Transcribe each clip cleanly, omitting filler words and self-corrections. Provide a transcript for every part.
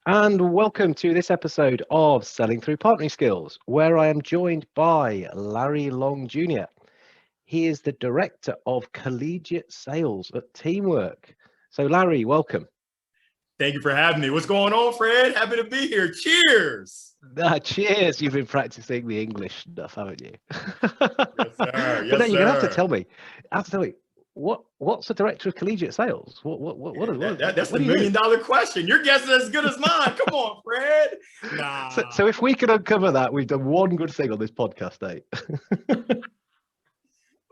And welcome to this episode of Selling Through Partnering Skills, where I am joined by Larry Long Jr. He is the Director of Collegiate Sales at Teamwork. So, Larry, welcome. Thank you for having me. What's going on, Fred? Happy to be here. Cheers. Cheers. You've been practicing the English stuff, haven't you? Yes, sir. But Yes, then you're gonna have to sir. tell me. What's the director of collegiate sales? That's What the do you do? million-dollar question. Your guess is as good as mine. Come on, Fred. So if we can uncover that, we've done one good thing on this podcast, eh?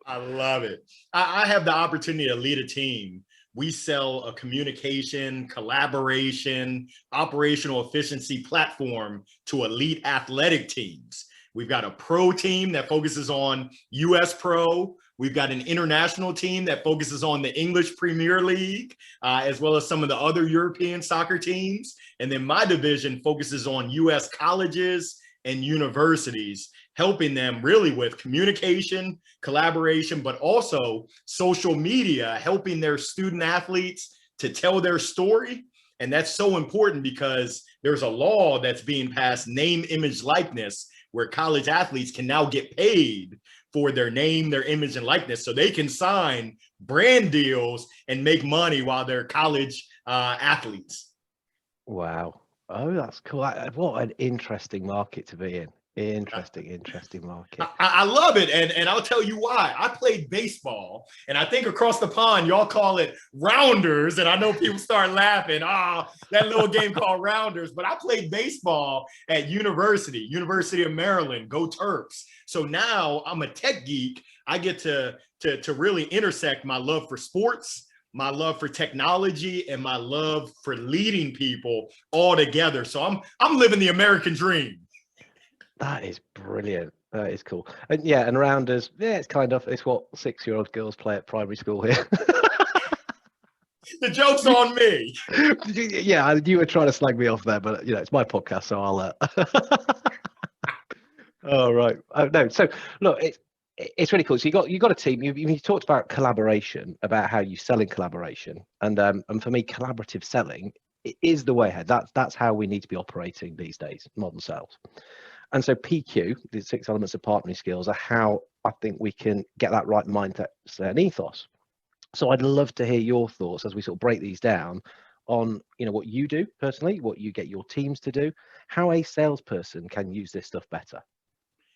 I love it. I have the opportunity to lead a team. We sell a communication, collaboration, operational efficiency platform to elite athletic teams. We've got a pro team that focuses on US Pro. We've got an international team that focuses on the English Premier League, as well as some of the other European soccer teams. And then my division focuses on US colleges and universities, helping them really with communication, collaboration, but also social media, helping their student athletes to tell their story. And that's so important because there's a law that's being passed, name, image, likeness, where college athletes can now get paid for their name, their image, and likeness. So they can sign brand deals and make money while they're college athletes. Wow. Oh, that's cool. What an interesting market to be in. Interesting market. I love it. And I'll tell you why. I played baseball, and I think across the pond, y'all call it rounders. And I know people start laughing. That little game called rounders. But I played baseball at University of Maryland, go Terps. So now I'm a tech geek. I get to really intersect my love for sports, my love for technology, and my love for leading people all together. So I'm living the American dream. That is brilliant. That is cool. And yeah, and rounders, yeah, it's what 6-year-old girls play at primary school here. The joke's on me. Yeah, you were trying to slag me off there, but it's my podcast, so I'll. Oh right. Oh no. So look, it's really cool. So you got a team. You talked about collaboration, about how you sell in collaboration, and for me, collaborative selling is the way ahead. That's how we need to be operating these days, modern sales. And so PQ, the 6 elements of partnering skills, are how I think we can get that right mindset and ethos. So I'd love to hear your thoughts as we sort of break these down on what you do personally, what you get your teams to do, how a salesperson can use this stuff better.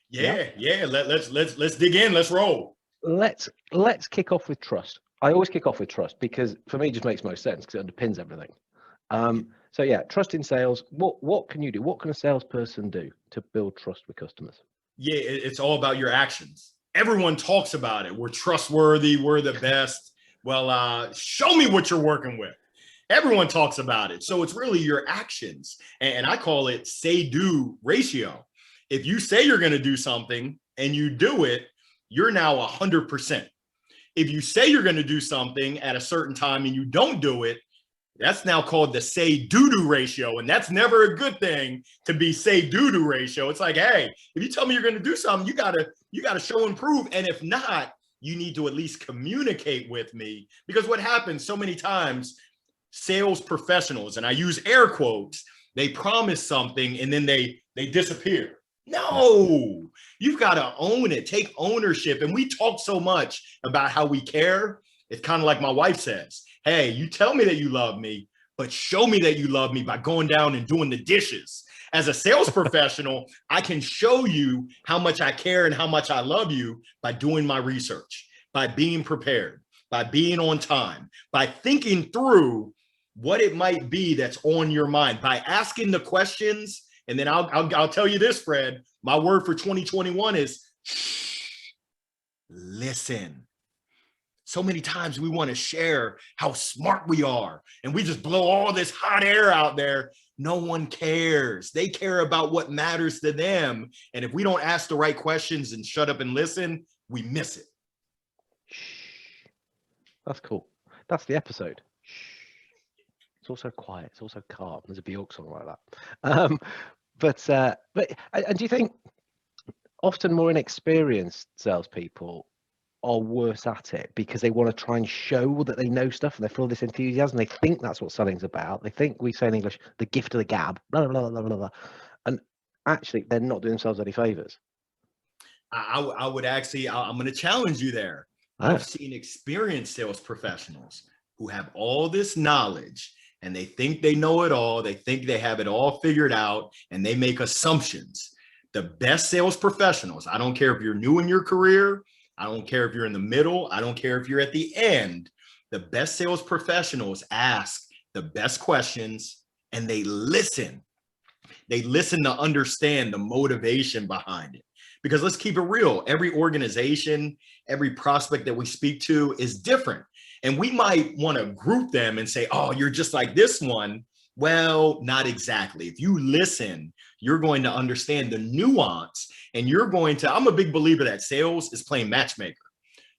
Yeah. Let's dig in. Let's roll. Let's kick off with trust. I always kick off with trust because for me it just makes most sense because it underpins everything. So yeah, trust in sales. What can you do? What can a salesperson do to build trust with customers? Yeah, it's all about your actions. Everyone talks about it. We're trustworthy. We're the best. Well, show me what you're working with. Everyone talks about it. So it's really your actions. And I call it say-do ratio. If you say you're going to do something and you do it, you're now 100%. If you say you're going to do something at a certain time and you don't do it, that's now called the say-do-do ratio. And that's never a good thing to be say-do-do ratio. It's like, hey, if you tell me you're going to do something, you gotta show and prove. And if not, you need to at least communicate with me. Because what happens so many times, sales professionals, and I use air quotes, they promise something and then they disappear. No, you've got to own it, take ownership. And we talk so much about how we care. It's kind of like my wife says, hey, you tell me that you love me, but show me that you love me by going down and doing the dishes. As a sales professional, I can show you how much I care and how much I love you by doing my research, by being prepared, by being on time, by thinking through what it might be that's on your mind, by asking the questions. And then I'll tell you this, Fred, my word for 2021 is listen. So many times we want to share how smart we are and we just blow all this hot air out there. No one cares. They care about what matters to them. And if we don't ask the right questions and shut up and listen, we miss it. That's cool. That's the episode. It's also quiet. It's also calm. There's a Bjork song like that. But and do you think often more inexperienced salespeople are worse at it because they want to try and show that they know stuff and they're full of this enthusiasm. They think that's what selling's about. They think, we say in English, the gift of the gab, blah, blah, blah, blah, blah. And actually, they're not doing themselves any favors. I would actually, I'm going to challenge you there. I've seen experienced sales professionals who have all this knowledge and they think they know it all. They think they have it all figured out and they make assumptions. The best sales professionals, I don't care if you're new in your career, I don't care if you're in the middle, I don't care if you're at the end. The best sales professionals ask the best questions and they listen. They listen to understand the motivation behind it. Because let's keep it real, every organization, every prospect that we speak to is different. And we might want to group them and say, oh, you're just like this one. Well, not exactly. If you listen, you're going to understand the nuance and you're going to, I'm a big believer that sales is playing matchmaker.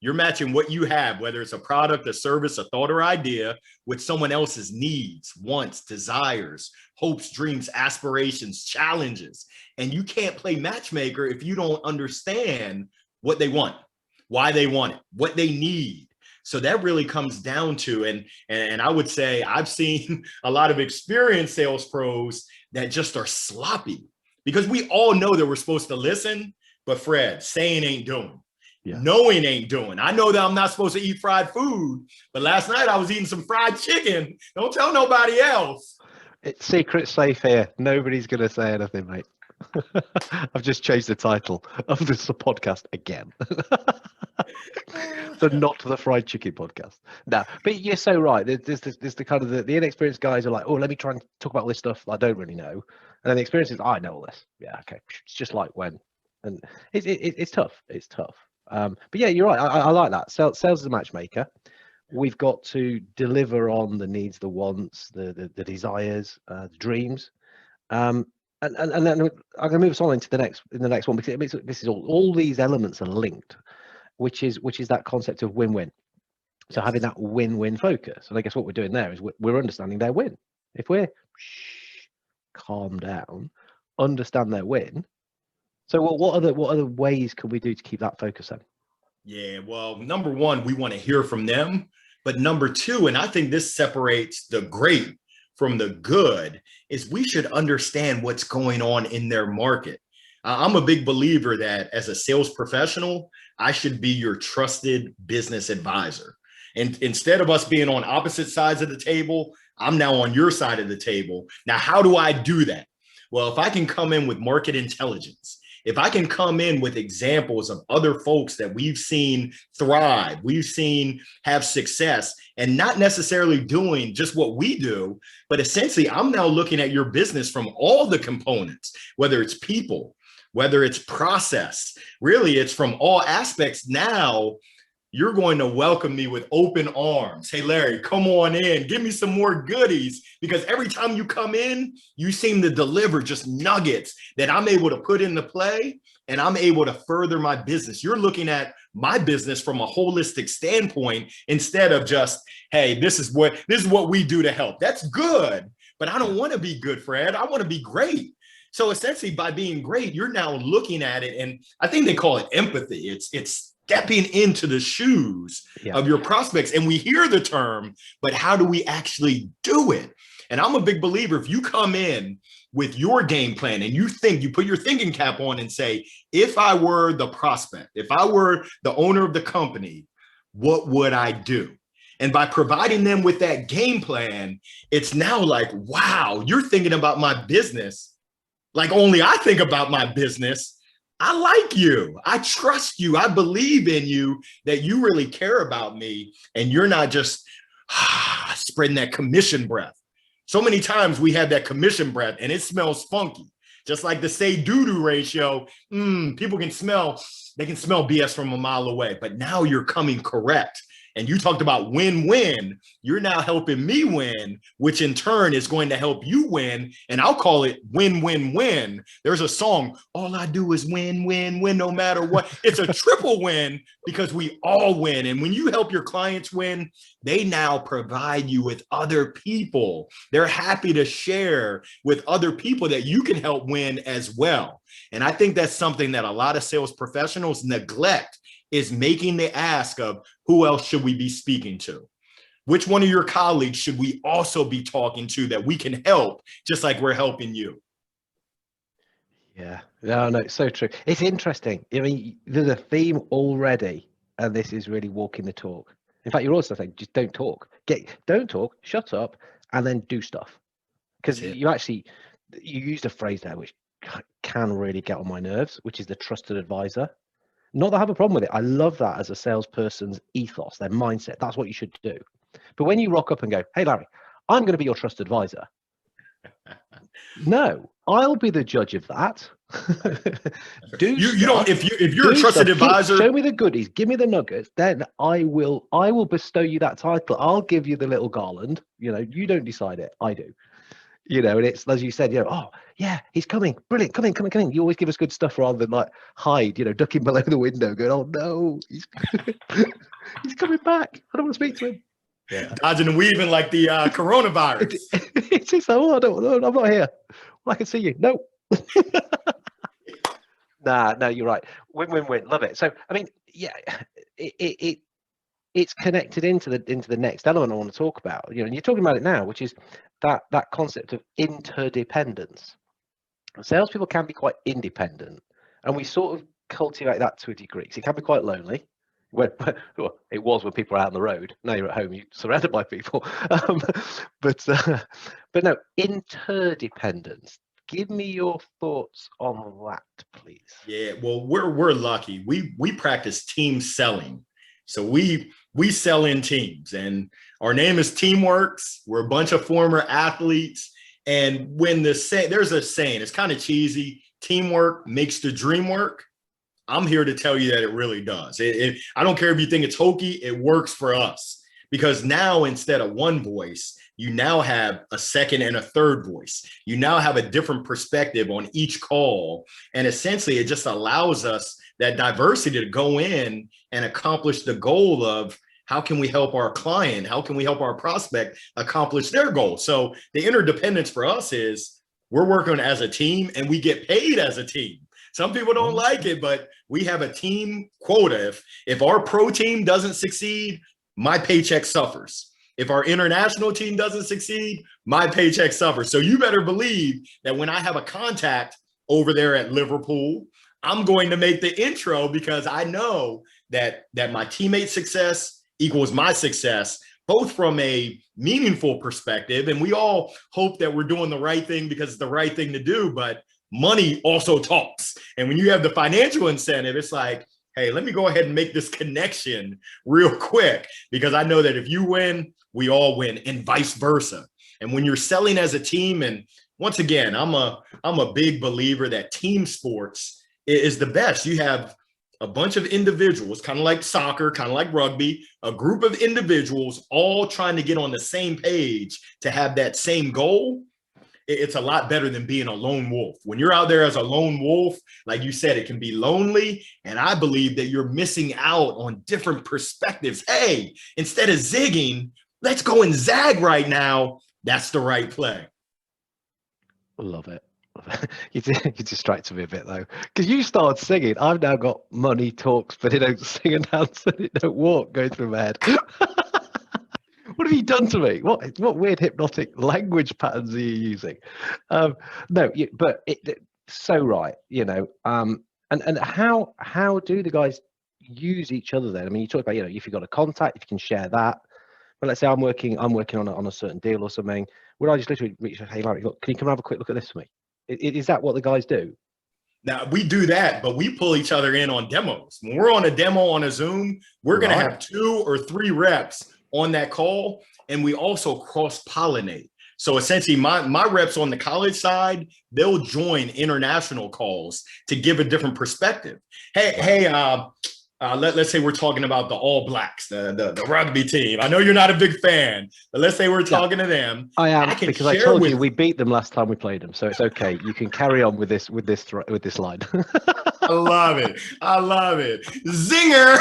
You're matching what you have, whether it's a product, a service, a thought or idea with someone else's needs, wants, desires, hopes, dreams, aspirations, challenges. And you can't play matchmaker if you don't understand what they want, why they want it, what they need. So that really comes down to, and I would say I've seen a lot of experienced sales pros that just are sloppy because we all know that we're supposed to listen, but Fred, saying ain't doing. Yeah. Knowing ain't doing. I know that I'm not supposed to eat fried food, but last night I was eating some fried chicken. Don't tell nobody else. It's secret safe here. Nobody's going to say anything, mate. I've just changed the title of this podcast again. So not the fried chicken podcast. No, but you're so right. There's the kind of the inexperienced guys are like, oh, let me try and talk about all this stuff I don't really know. And then the experience is, I know all this. Yeah, okay. It's just like when. And it's tough. It's tough. But yeah, you're right. I like that. Sales is a matchmaker. We've got to deliver on the needs, the wants, the desires, the dreams. And then I'm going to move us on into the next one because this is all these elements are linked, which is that concept of win-win. So having that win-win focus, and I guess what we're doing there is we're understanding their win. If we're calm down, understand their win. So what other ways can we do to keep that focus then? Yeah, well, number one, we want to hear from them. But number two, and I think this separates the great from the good, is we should understand what's going on in their market. I'm a big believer that as a sales professional, I should be your trusted business advisor. And instead of us being on opposite sides of the table, I'm now on your side of the table. Now, how do I do that? Well, if I can come in with market intelligence, if I can come in with examples of other folks that we've seen thrive, we've seen have success, and not necessarily doing just what we do, but essentially I'm now looking at your business from all the components, whether it's people, whether it's process, really it's from all aspects. Now you're going to welcome me with open arms. Hey, Larry, come on in, give me some more goodies, because every time you come in, you seem to deliver just nuggets that I'm able to put into play and I'm able to further my business. You're looking at my business from a holistic standpoint instead of just, hey, this is what we do to help. That's good, but I don't want to be good, Fred. I want to be great. So essentially by being great, you're now looking at it, and I think they call it empathy. It's stepping into the shoes of your prospects. And we hear the term, but how do we actually do it? And I'm a big believer, if you come in with your game plan and you put your thinking cap on and say, if I were the prospect, if I were the owner of the company, what would I do? And by providing them with that game plan, it's now like, wow, you're thinking about my business like only I think about my business. I like you. I trust you. I believe in you, that you really care about me. And you're not just spreading that commission breath. So many times we have that commission breath and it smells funky. Just like the say doo-doo ratio. People can smell BS from a mile away, but now you're coming correct. And you talked about win-win. You're now helping me win, which in turn is going to help you win. And I'll call it win-win-win. There's a song, all I do is win, win, win, no matter what. It's a triple win because we all win. And when you help your clients win, they now provide you with other people. They're happy to share with other people that you can help win as well. And I think that's something that a lot of sales professionals neglect is making the ask of who else should we be speaking to? Which one of your colleagues should we also be talking to that we can help, just like we're helping you? Yeah, no, it's so true. It's interesting. I mean, there's a theme already, and this is really walking the talk. In fact, you're also saying just don't talk. Don't talk, shut up, and then do stuff. Because you used a phrase there which can really get on my nerves, which is the trusted advisor. Not that I have a problem with it. I love that as a salesperson's ethos, their mindset. That's what you should do. But when you rock up and go, "Hey, Larry, I'm going to be your trusted advisor," no, I'll be the judge of that. You don't. If you're a trusted advisor, show me the goodies, give me the nuggets. Then I will bestow you that title. I'll give you the little garland. You don't decide it. I do. And it's, as you said, oh yeah, he's coming, brilliant, come in. You always give us good stuff rather than like hide, ducking below the window, going, oh no, he's he's coming back. I don't want to speak to him. Yeah. Dodging and weaving like the coronavirus. It's just like, oh, I'm not here. Well, I can see you. No. No, you're right. Win. Love it. So, I mean, yeah, it's connected into the next element I want to talk about. And you're talking about it now, which is that concept of interdependence. Salespeople can be quite independent, and we sort of cultivate that to a degree. So it can be quite lonely. It was when people are out on the road. Now you're at home, you're surrounded by people. But no, interdependence. Give me your thoughts on that, please. Yeah, well, we're lucky. We practice team selling. So we sell in teams, and our name is Teamworks. We're a bunch of former athletes. And when there's a saying, it's kind of cheesy, teamwork makes the dream work. I'm here to tell you that it really does. I don't care if you think it's hokey, it works for us. Because now instead of one voice, you now have a second and a third voice. You now have a different perspective on each call. And essentially, it just allows us that diversity to go in and accomplish the goal of how can we help our client? How can we help our prospect accomplish their goal? So the interdependence for us is we're working as a team and we get paid as a team. Some people don't like it, but we have a team quota. If our pro team doesn't succeed, my paycheck suffers. If our international team doesn't succeed, my paycheck suffers. So you better believe that when I have a contact over there at Liverpool, I'm going to make the intro because I know that my teammate's success equals my success, both from a meaningful perspective. And we all hope that we're doing the right thing because it's the right thing to do, but money also talks. And when you have the financial incentive, it's like, hey, let me go ahead and make this connection real quick, because I know that if you win, we all win, and vice versa. And when you're selling as a team, and once again, I'm a big believer that team sports is the best. You have a bunch of individuals, kind of like soccer, kind of like rugby, a group of individuals all trying to get on the same page to have that same goal. It's a lot better than being a lone wolf. When you're out there as a lone wolf, like you said, it can be lonely. And I believe that you're missing out on different perspectives. Hey, instead of zigging, let's go and zag right now. That's the right play. Love it. You distracted me a bit though, because you started singing. I've now got money talks, but it don't sing and dance and it don't walk going through my head. What have you done to me? What weird hypnotic language patterns are you using? No, but so right, and how do the guys use each other then? I mean, you talk about, if you've got a contact, if you can share that. But let's say I'm working on a certain deal or something. Would I just literally reach out, hey Larry, look, can you come and have a quick look at this for me? Is that what the guys do? Now, we do that, but we pull each other in on demos. When we're on a demo on a Zoom, we're going to have 2 or 3 reps on that call, and we also cross-pollinate. So essentially, my reps on the college side, they'll join international calls to give a different perspective. Let's say we're talking about the All Blacks, the rugby team. I know you're not a big fan, but let's say we're talking to them. I am, because I told you we beat them last time we played them, so it's okay. You can carry on with this line. I love it. Zinger.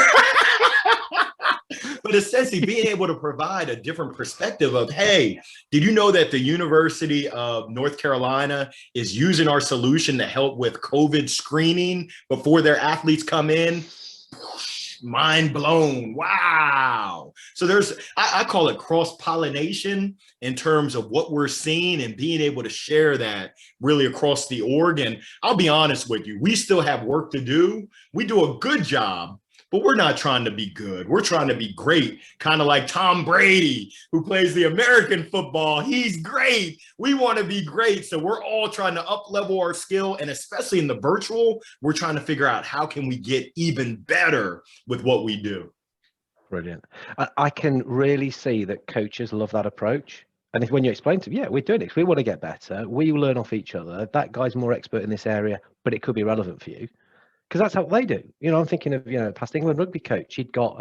But essentially being able to provide a different perspective of, hey, did you know that the University of North Carolina is using our solution to help with COVID screening before their athletes come in? mind blown. Wow. So I call it cross-pollination in terms of what we're seeing and being able to share that really across the org. And I'll be honest with you, we still have work to do. We do a good job, but we're not trying to be good. We're trying to be great, kind of like Tom Brady, who plays the American football. He's great. We want to be great. So we're all trying to up-level our skill. And especially in the virtual, we're trying to figure out how can we get even better with what we do. Brilliant. I can really see that coaches love that approach. And if when you explain to them, yeah, we're doing it, we want to get better. We learn off each other. That guy's more expert in this area, but it could be relevant for you. Because that's how they do. I'm thinking of, past England rugby coach. He'd got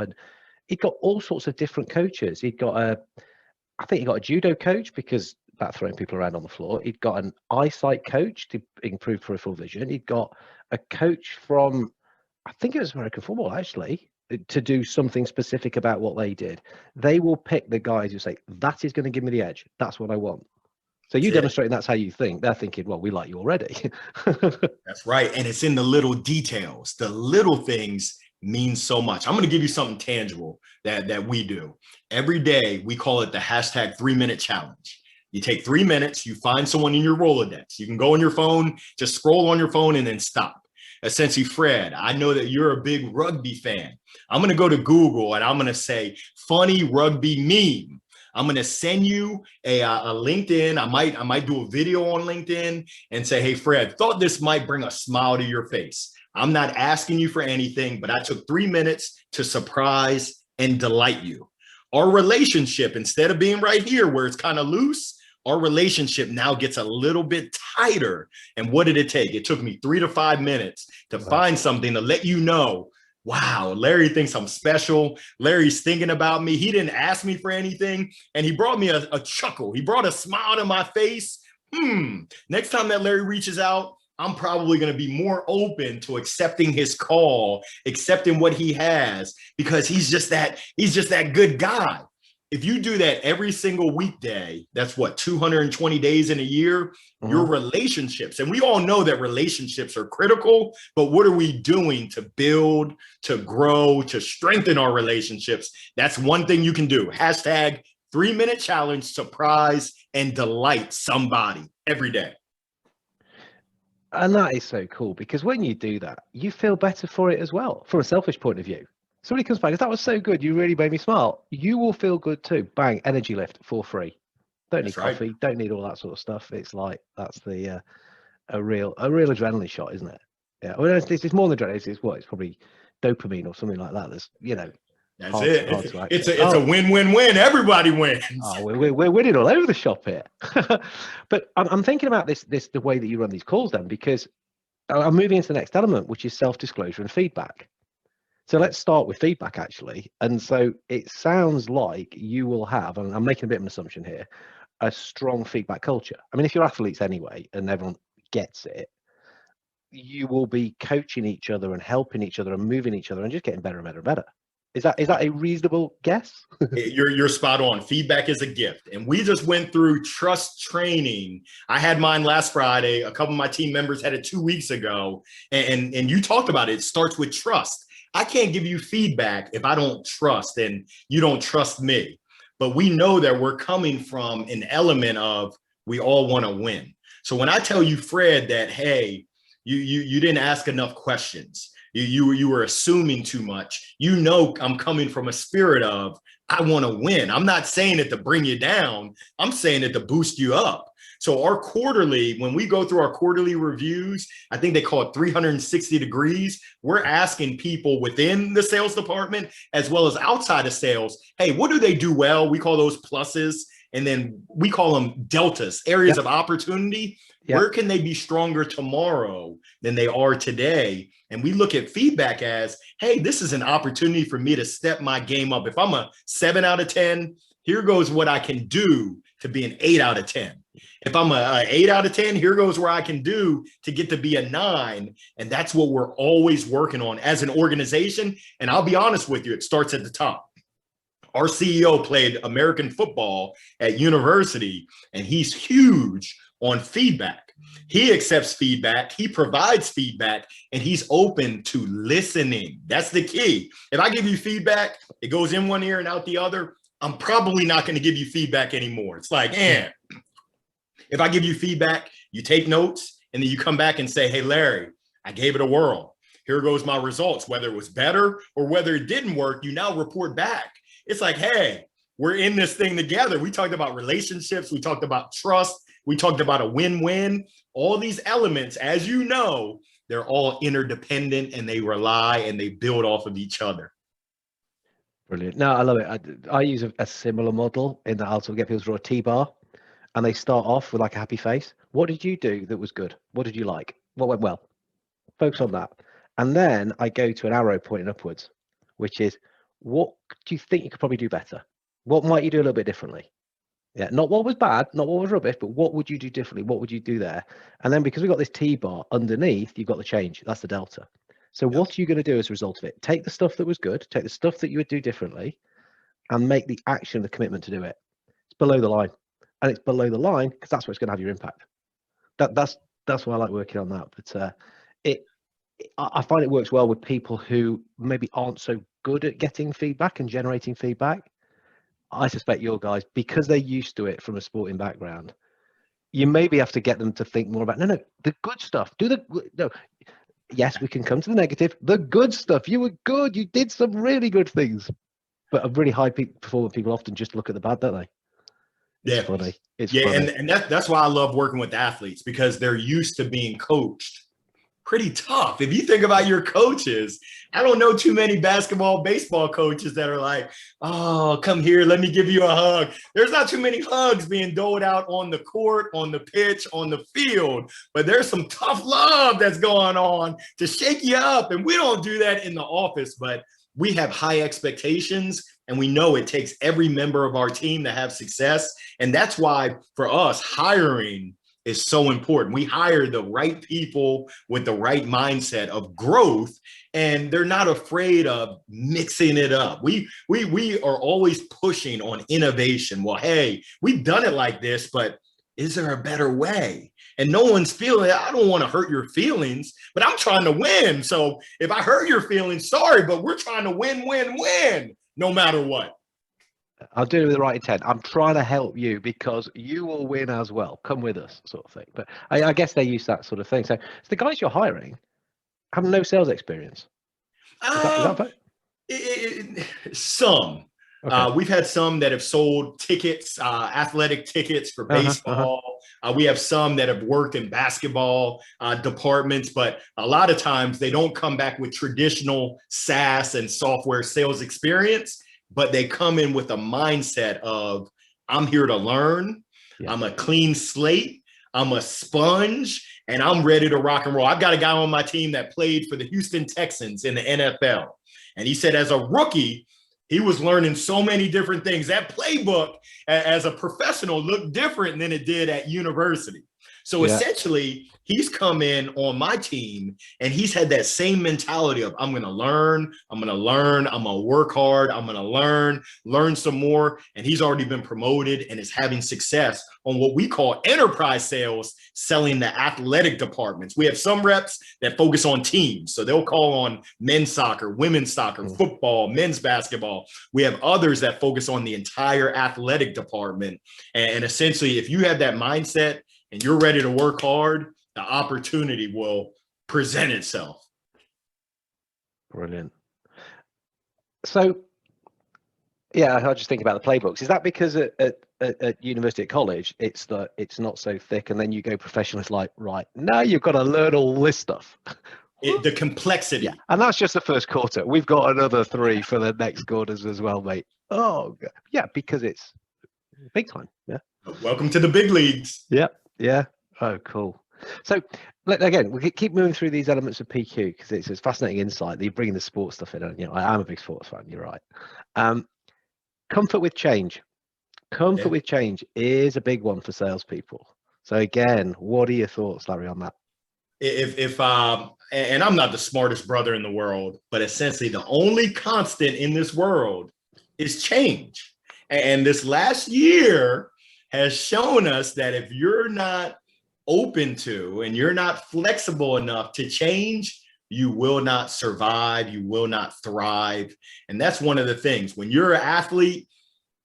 all sorts of different coaches. I think he got a judo coach because about throwing people around on the floor. He'd got an eyesight coach to improve peripheral vision. He'd got a coach from, I think it was American football actually, to do something specific about what they did. They will pick the guys who say, that is going to give me the edge. That's what I want. So you demonstrating that's how you think. They're thinking, well, we like you already. That's right. And it's in the little details. The little things mean so much. I'm going to give you something tangible that we do. Every day, we call it the hashtag 3-minute challenge. You take 3 minutes, you find someone in your Rolodex. You can go on your phone, just scroll on your phone and then stop. Essentially, Fred, I know that you're a big rugby fan. I'm going to go to Google and I'm going to say funny rugby meme. I'm going to send you a LinkedIn. I might do a video on LinkedIn and say, hey, Fred, thought this might bring a smile to your face. I'm not asking you for anything, but I took 3 minutes to surprise and delight you. Our relationship, instead of being right here where it's kind of loose, our relationship now gets a little bit tighter. And what did it take? It took me 3 to 5 minutes to find something to let you know, wow, Larry thinks I'm special. Larry's thinking about me. He didn't ask me for anything. And he brought me a chuckle. He brought a smile to my face. Next time that Larry reaches out, I'm probably going to be more open to accepting his call, accepting what he has, because he's just that good guy. If you do that every single weekday, that's what, 220 days in a year, your relationships, and we all know that relationships are critical, but what are we doing to build, to grow, to strengthen our relationships? That's one thing you can do. Hashtag 3-minute challenge, surprise and delight somebody every day. And that is so cool because when you do that, you feel better for it as well, from a selfish point of view. Somebody comes back, that was so good, you really made me smile. You will feel good too. Bang, energy lift for free. Don't need coffee, don't need all that sort of stuff. It's like that's the a real adrenaline shot, isn't it? Yeah, well, it's more than adrenaline. It's probably dopamine or something like that. That's that's it. It's a win-win-win. Everybody wins. Oh, we're winning all over the shop here. But I'm thinking about this the way that you run these calls then, because I'm moving into the next element, which is self-disclosure and feedback. So let's start with feedback, actually. And so it sounds like you will have, and I'm making a bit of an assumption here, a strong feedback culture. I mean, if you're athletes anyway, and everyone gets it, you will be coaching each other and helping each other and moving each other and just getting better and better and better. Is that a reasonable guess? You're spot on. Feedback is a gift. And we just went through trust training. I had mine last Friday. A couple of my team members had it 2 weeks ago. And you talked about it. It starts with trust. I can't give you feedback if I don't trust and you don't trust me. But we know that we're coming from an element of we all want to win. So when I tell you, Fred, that, hey, you didn't ask enough questions. You were assuming too much. I'm coming from a spirit of I want to win. I'm not saying it to bring you down. I'm saying it to boost you up. So our quarterly, when we go through our quarterly reviews, I think they call it 360 degrees. We're asking people within the sales department as well as outside of sales, hey, what do they do well? We call those pluses. And then we call them deltas, areas of opportunity. Where can they be stronger tomorrow than they are today? And we look at feedback as, hey, this is an opportunity for me to step my game up. If I'm a 7 out of 10, here goes what I can do to be an 8 out of 10. If I'm a 8 out of 10, here goes where I can do to get to be a 9. And that's what we're always working on as an organization. And I'll be honest with you, it starts at the top. Our CEO played American football at university, and he's huge on feedback. He accepts feedback, he provides feedback, and he's open to listening. That's the key. If I give you feedback, it goes in one ear and out the other, I'm probably not going to give you feedback anymore. It's like, if I give you feedback, you take notes, and then you come back and say, hey, Larry, I gave it a whirl. Here goes my results. Whether it was better or whether it didn't work, you now report back. It's like, hey, we're in this thing together. We talked about relationships. We talked about trust. We talked about a win-win. All these elements, as you know, they're all interdependent, and they rely and they build off of each other. Brilliant. No, I love it. I use a similar model in that I'll sort of get people to draw a T-bar, and they start off with like a happy face. What did you do that was good? What did you like? What went well? Focus on that. And then I go to an arrow pointing upwards, which is, what do you think you could probably do better? What might you do a little bit differently? Yeah, not what was bad, not what was rubbish, but what would you do differently? What would you do there? And then because we've got this T-bar underneath, you've got the change. That's the delta. So what are you going to do as a result of it? Take the stuff that was good, take the stuff that you would do differently, and make the action, the commitment to do it. It's below the line. And it's below the line because that's what's going to have your impact. That's why I like working on that. But I find it works well with people who maybe aren't so good at getting feedback and generating feedback. I suspect your guys, because they're used to it from a sporting background, you maybe have to get them to think more about, no, the good stuff. Yes, we can come to the negative. The good stuff. You were good. You did some really good things. But a really high performing people often just look at the bad, don't they? It's funny. It's funny. And that's why I love working with athletes, because they're used to being coached pretty tough. If you think about your coaches, I don't know too many basketball, baseball coaches that are like, oh, come here, let me give you a hug. There's not too many hugs being doled out on the court, on the pitch, on the field, but there's some tough love that's going on to shake you up. And we don't do that in the office, but we have high expectations, and we know it takes every member of our team to have success. And that's why for us, hiring is so important. We hire the right people with the right mindset of growth, and they're not afraid of mixing it up. We are always pushing on innovation. Well, hey, we've done it like this, but is there a better way? And no one's feeling, I don't want to hurt your feelings, but I'm trying to win. So if I hurt your feelings, sorry, but we're trying to win, no matter what. I'll do it with the right intent. I'm trying to help you because you will win as well. Come with us, sort of thing. But I guess they use that sort of thing. So the guys you're hiring have no sales experience. Is that some. Okay. We've had some that have sold tickets, athletic tickets for baseball. We have some that have worked in basketball departments, but a lot of times they don't come back with traditional SaaS and software sales experience, but they come in with a mindset of, I'm here to learn. Yeah. I'm a clean slate. I'm a sponge, and I'm ready to rock and roll. I've got a guy on my team that played for the Houston Texans in the NFL. And he said, as a rookie, he was learning so many different things. That playbook as a professional looked different than it did at university. So essentially, he's come in on my team, and he's had that same mentality of, I'm going to learn, I'm going to work hard, I'm going to learn some more. And he's already been promoted and is having success on what we call enterprise sales, selling the athletic departments. We have some reps that focus on teams. So they'll call on men's soccer, women's soccer, football, men's basketball. We have others that focus on the entire athletic department. And essentially, if you have that mindset and you're ready to work hard, the opportunity will present itself. Brilliant. So, yeah, I was just thinking about the playbooks. Is that because at university, at college, it's not so thick, and then you go professional, it's like, right, now you've got to learn all this stuff. The complexity. Yeah. And that's just the first quarter. We've got another 3 for the next quarters as well, mate. Oh, yeah, because it's big time. Yeah. Welcome to the big leagues. Yeah. Yeah. Oh, cool. So again, we keep moving through these elements of PQ because it's fascinating insight that you're bringing the sports stuff in. And, you know, I am a big sports fan. You're right. Comfort with change. Comfort with change is a big one for salespeople. So again, what are your thoughts, Larry, on that? If and I'm not the smartest brother in the world, but essentially the only constant in this world is change. And this last year has shown us that if you're not open to and you're not flexible enough to change, you will not survive, you will not thrive. And that's one of the things. When you're an athlete,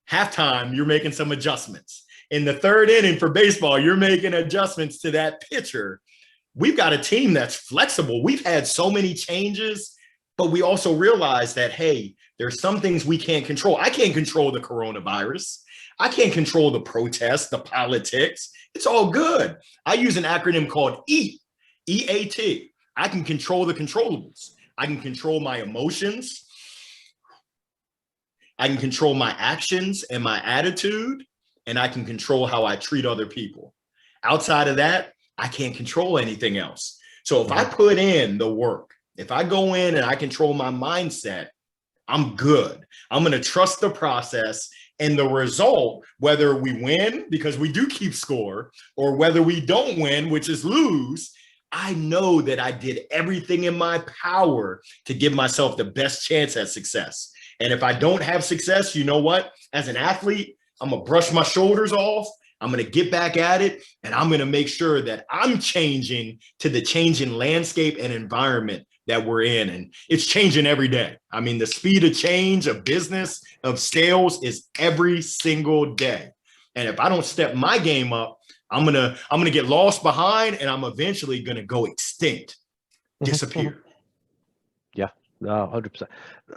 halftime, you're making some adjustments. In the third inning for baseball, you're making adjustments to that pitcher. We've got a team that's flexible. We've had so many changes, but we also realize that, hey, there's some things we can't control. I can't control the coronavirus. I can't control the protests, the politics. It's all good. I use an acronym called EAT, E-A-T. I can control the controllables. I can control my emotions. I can control my actions and my attitude, and I can control how I treat other people. Outside of that, I can't control anything else. So if I put in the work, if I go in and I control my mindset, I'm good. I'm going to trust the process, and the result, whether we win because we do keep score or whether we don't win, which is lose, I know that I did everything in my power to give myself the best chance at success. And if I don't have success, you know what? As an athlete, I'm going to brush my shoulders off. I'm going to get back at it, and I'm going to make sure that I'm changing to the changing landscape and environment that we're in. And it's changing every day. I mean, the speed of change of business, of sales is every single day. And if I don't step my game up, I'm gonna get lost behind, and I'm eventually gonna go extinct, disappear. Yeah, no, 100%.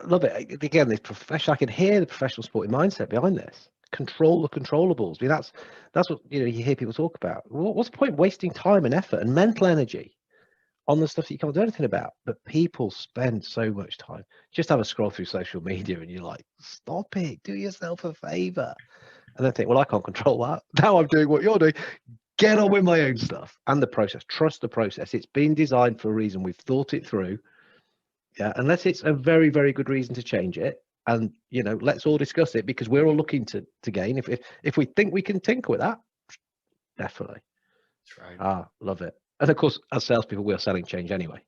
Love it. Again, this professional, I can hear the professional sporting mindset behind this. Control the controllables. I mean, that's what you hear people talk about. What's the point wasting time and effort and mental energy on the stuff that you can't do anything about? But people spend so much time. Just have a scroll through social media, and you're like, stop it, do yourself a favor. And then think, well, I can't control that. Now I'm doing what you're doing. Get on with my own stuff. And the process. Trust the process. It's been designed for a reason. We've thought it through. Yeah, unless it's a very, very good reason to change it. And let's all discuss it, because we're all looking to gain. If we think we can tinker with that, definitely. That's right. Love it. And of course, as salespeople, we're selling change anyway.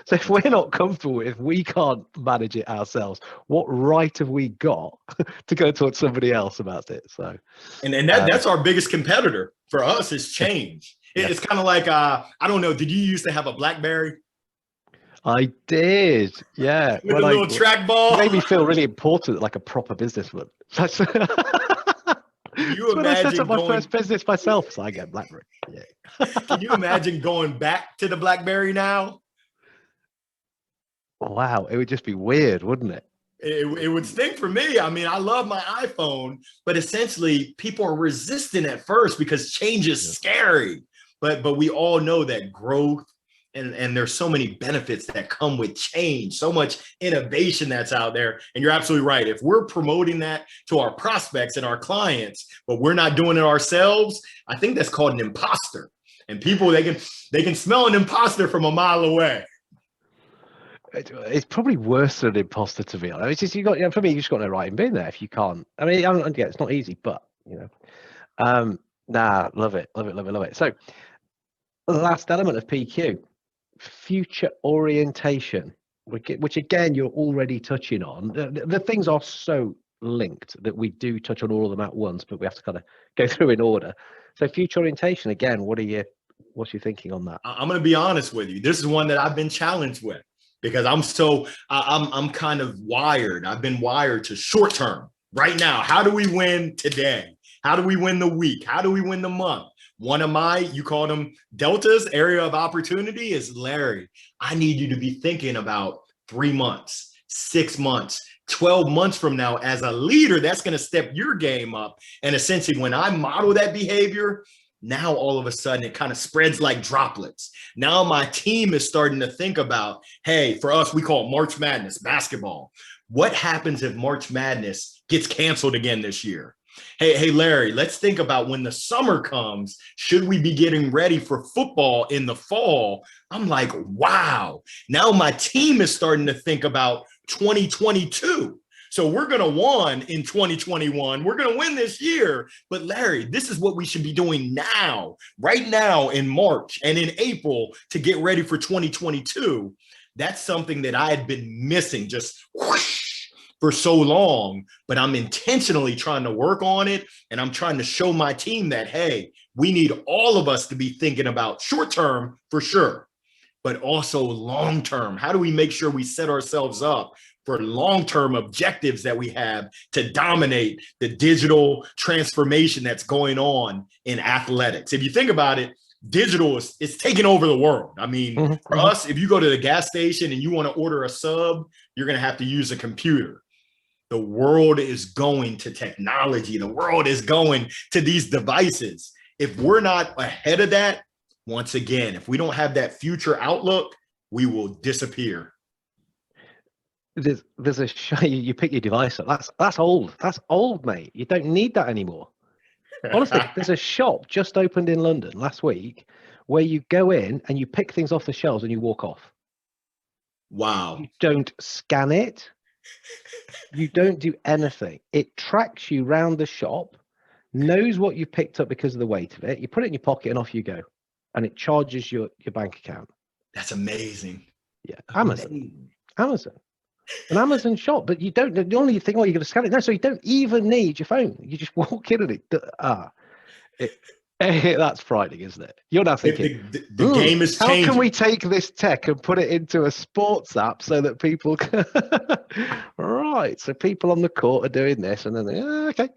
So if we're not comfortable, if we can't manage it ourselves, what right have we got to go talk to somebody else about it? So, and that's our biggest competitor for us is change. Yeah. It's kind of like I don't know. Did you used to have a BlackBerry? I did, yeah. With a little trackball. It made me feel really important, like a proper businessman. That's when I set up my first business myself, so I get BlackBerry. Yeah. Can you imagine going back to the BlackBerry now? Wow, it would just be weird, wouldn't it? It would stink for me. I mean, I love my iPhone, but essentially people are resistant at first because change is scary. But we all know that growth and there's so many benefits that come with change, so much innovation that's out there. And you're absolutely right. If we're promoting that to our prospects and our clients, but we're not doing it ourselves, I think that's called an imposter. And people, they can smell an imposter from a mile away. It's probably worse than an imposter, to be honest. It's just for me, you just got no right in being there if you can't. I mean, it's not easy, but love it. So, the last element of PQ, future orientation, which again you're already touching on. The things are so linked that we do touch on all of them at once, but we have to kind of go through in order. So, future orientation, again, what's your thinking on that? I'm going to be honest with you. This is one that I've been challenged with. Because I'm kind of wired. I've been wired to short term right now. How do we win today? How do we win the week? How do we win the month? One of you call them deltas, area of opportunity, is Larry. I need you to be thinking about 3 months, 6 months, 12 months from now. As a leader, that's going to step your game up. And essentially, when I model that behavior, now all of a sudden it kind of spreads like droplets. Now my team is starting to think about, hey, for us, we call it March Madness basketball. What happens if March Madness gets canceled again this year? Hey, Larry, let's think about when the summer comes, should we be getting ready for football in the fall? I'm like, wow, now my team is starting to think about 2022. So we're going to win in 2021. We're going to win this year. But Larry, this is what we should be doing now, right now in March and in April to get ready for 2022. That's something that I had been missing, just whoosh, for so long, but I'm intentionally trying to work on it. And I'm trying to show my team that, hey, we need all of us to be thinking about short term for sure, but also long term. How do we make sure we set ourselves up for long-term objectives that we have to dominate the digital transformation that's going on in athletics? If you think about it, digital is taking over the world. I mean, for us, if you go to the gas station and you want to order a sub, you're going to have to use a computer. The world is going to technology. The world is going to these devices. If we're not ahead of that, once again, if we don't have that future outlook, we will disappear. There's a show, you pick your device up. That's old. That's old, mate. You don't need that anymore. Honestly, there's a shop just opened in London last week where you go in and you pick things off the shelves and you walk off. Wow. You don't scan it. You don't do anything. It tracks you round the shop, knows what you picked up because of the weight of it. You put it in your pocket and off you go. And it charges your bank account. That's amazing. Yeah. Amazon. An Amazon shop, but you don't. The only thing, you're going to scan it. No, so you don't even need your phone. You just walk in and that's frightening, isn't it? You're now thinking the game is changing. How can we take this tech and put it into a sports app so that people can? Right, so people on the court are doing this, and then okay.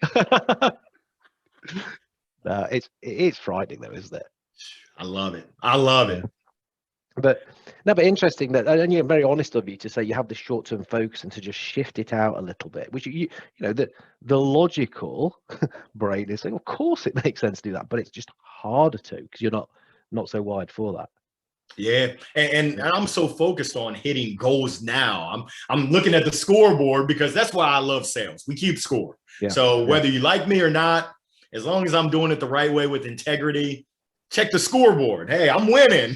It's frightening though, isn't it? I love it. But interesting that, and you're very honest of you to say you have the short-term focus and to just shift it out a little bit, which you know the logical brain is saying, of course it makes sense to do that, but it's just harder to because you're not so wired for that. Yeah, and I'm so focused on hitting goals now. I'm looking at the scoreboard because that's why I love sales. We keep score. Yeah. So whether you like me or not, as long as I'm doing it the right way with integrity. Check the scoreboard. Hey, I'm winning.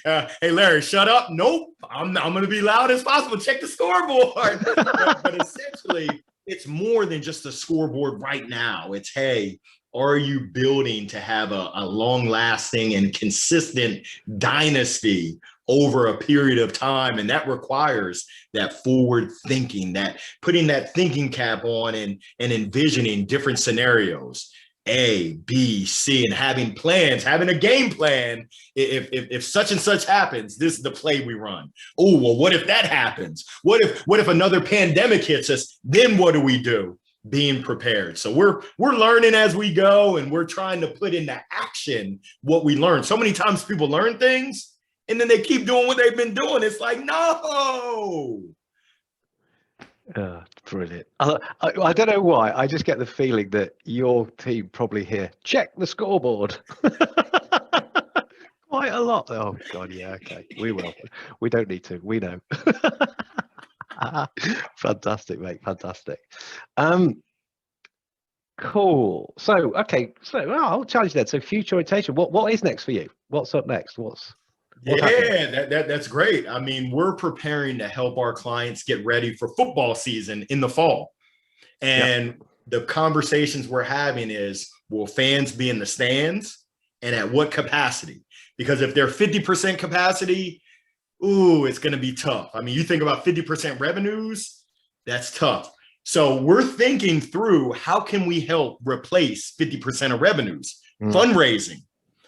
Hey, Larry, shut up. Nope. I'm going to be loud as possible. Check the scoreboard. But essentially, it's more than just a scoreboard right now. It's, hey, are you building to have a long-lasting and consistent dynasty over a period of time? And that requires that forward thinking, that putting that thinking cap on and envisioning different scenarios. A, B, C, and having plans, having a game plan. If such and such happens, this is the play we run. Oh, well, what if that happens? What if another pandemic hits us? Then what do we do? Being prepared. So we're learning as we go, and we're trying to put into action what we learn. So many times people learn things and then they keep doing what they've been doing. It's like, no. Brilliant. I don't know why. I just get the feeling that your team probably hear, check the scoreboard. Quite a lot. Oh, God, yeah, okay. We will. We don't need to. We know. Fantastic, mate. Fantastic. Cool. So, okay. So, I'll challenge that. So, future orientation. What is next for you? What's up next? That's great. I mean, we're preparing to help our clients get ready for football season in the fall. And the conversations we're having is, will fans be in the stands and at what capacity? Because if they're 50% capacity, it's going to be tough. I mean, you think about 50% revenues, that's tough. So we're thinking through how can we help replace 50% of revenues, fundraising.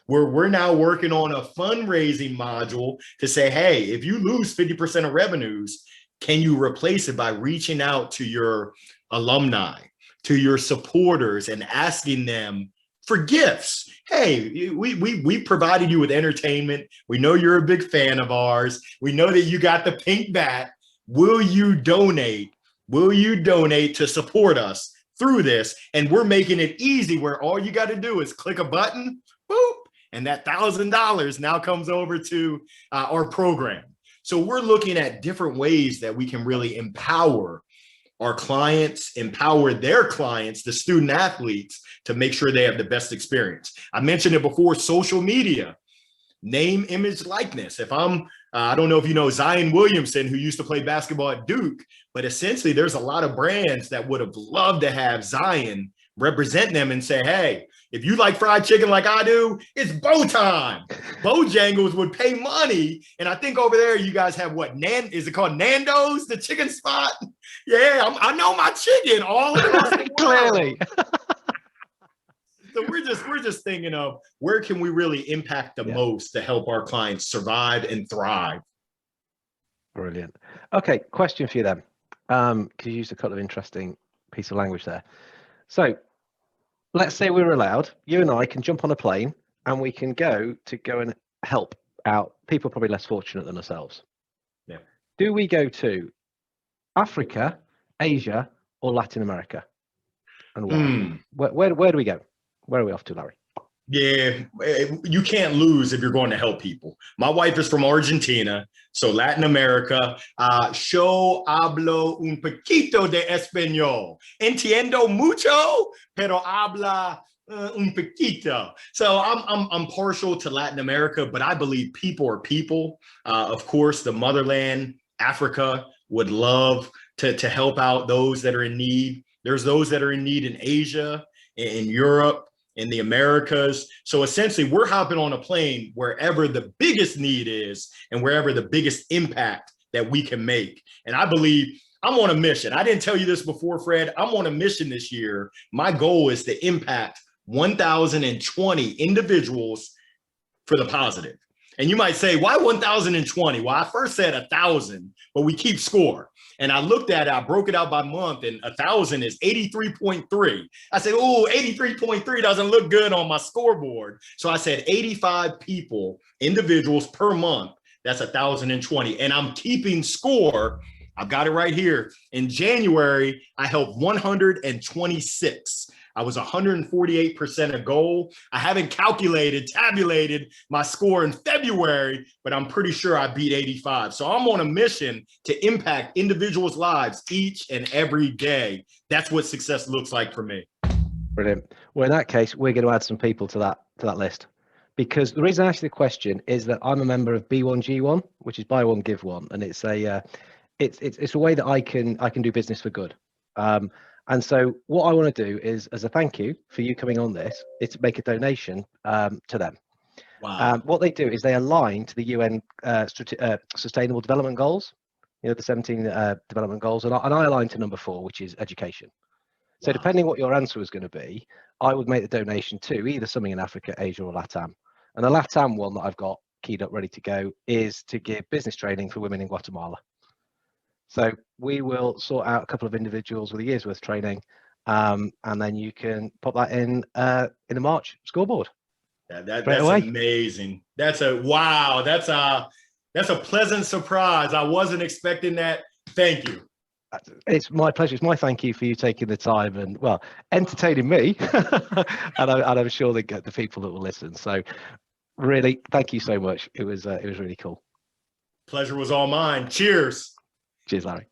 We're now working on a fundraising module to say, hey, if you lose 50% of revenues, can you replace it by reaching out to your alumni, to your supporters, and asking them for gifts? Hey, we provided you with entertainment. We know you're a big fan of ours. We know that you got the pink bat. Will you donate? Will you donate to support us through this? And we're making it easy where all you got to do is click a button, boop, and that $1,000 now comes over to our program. So we're looking at different ways that we can really empower our clients, empower their clients, the student athletes, to make sure they have the best experience. I mentioned it before, social media, name, image, likeness. If I don't know if you know Zion Williamson, who used to play basketball at Duke, but essentially there's a lot of brands that would have loved to have Zion represent them and say, hey, If you like fried chicken like I do, it's bow time. Bojangles would pay money. And I think over there, you guys have what? Is it called Nando's, the chicken spot? Yeah, I know my chicken all across the world. Clearly. So we're just thinking of where can we really impact the most to help our clients survive and thrive. Brilliant. Okay, question for you then. Because you used a couple of interesting piece of language there. So let's say we're allowed, you and I can jump on a plane and we can go and help out people probably less fortunate than ourselves. Yeah. Do we go to Africa, Asia, or Latin America? And why? Where do we go? Where are we off to, Larry? Yeah, you can't lose if you're going to help people. My wife is from Argentina, so Latin America. Yo hablo un poquito de español. Entiendo mucho, pero habla un poquito. So I'm partial to Latin America, but I believe people are people. Of course, the motherland, Africa, would love to help out those that are in need. There's those that are in need in Asia, in Europe, in the Americas. So essentially, we're hopping on a plane wherever the biggest need is and wherever the biggest impact that we can make. And I believe I'm on a mission. I didn't tell you this before, Fred. I'm on a mission this year. My goal is to impact 1,020 individuals for the positive. And you might say, why 1,020? Well, I first said 1,000, but we keep score. And I looked at it, I broke it out by month, and 1,000 is 83.3. I said, oh, 83.3 doesn't look good on my scoreboard. So I said 85 people, individuals per month. That's 1,020. And I'm keeping score. I've got it right here. In January, I helped 126. I was 148% of goal. I haven't tabulated my score in February, but I'm pretty sure I beat 85. So I'm on a mission to impact individuals' lives each and every day. That's what success looks like for me. Brilliant. Well, in that case, we're going to add some people to that list. Because the reason I asked the question is that I'm a member of B1G1, which is buy one, give one. And it's a way that I can do business for good. And so what I want to do is, as a thank you for you coming on this, is to make a donation to them. Wow. What they do is they align to the UN Sustainable Development Goals, the 17 development goals, and I align to number 4, which is education. So Wow. depending what your answer was going to be, I would make the donation to either something in Africa, Asia, or LATAM. And the LATAM one that I've got keyed up, ready to go, is to give business training for women in Guatemala. So we will sort out a couple of individuals with a year's worth of training, and then you can pop that in the March scoreboard. That's amazing. That's a pleasant surprise. I wasn't expecting that. Thank you. It's my pleasure. It's my thank you for you taking the time and entertaining me, and I'm sure they get the people that will listen. So really, thank you so much. It was really cool. Pleasure was all mine. Cheers. Cheers, Larry.